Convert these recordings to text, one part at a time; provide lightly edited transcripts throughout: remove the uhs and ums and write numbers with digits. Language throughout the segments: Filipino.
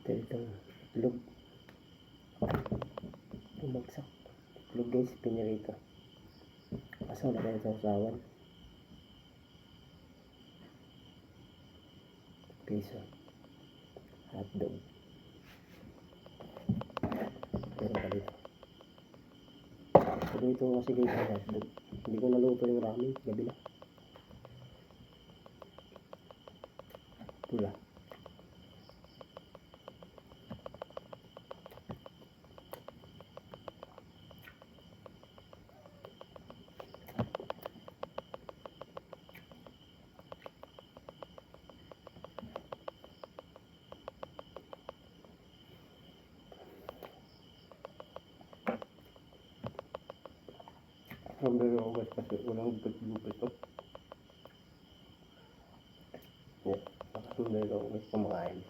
Dahil itong itlog. Bumagsak. Itlog guys, pinirito. Kaso wala kayo sa usawan. Piso. Hotdog. Meron pa dito. Pero ito kasi guys ang hotdog. Hindi ko naluto yung ramen. Gabi na. Pula. Sabi ko guys kasi walang gupit-gupit to. Yeah, nakasunday ko guys kumakain.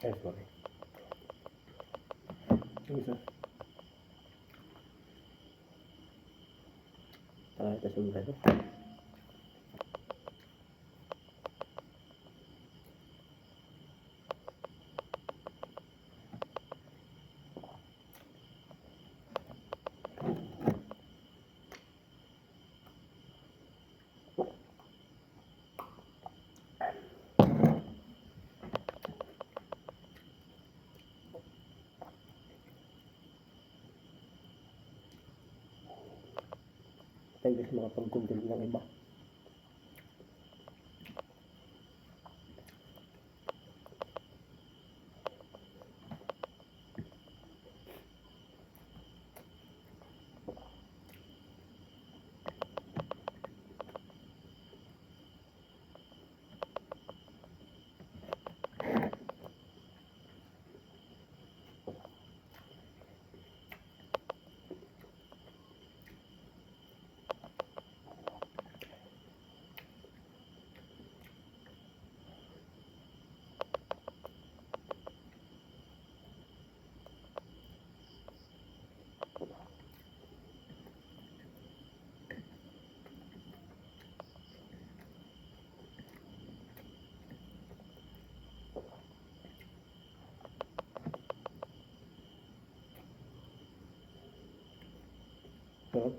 Sorry. Isa. Ito sudah tu. Tayo guys makapag-content ng iba. So,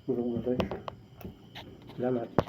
Busog-busog. Salamat.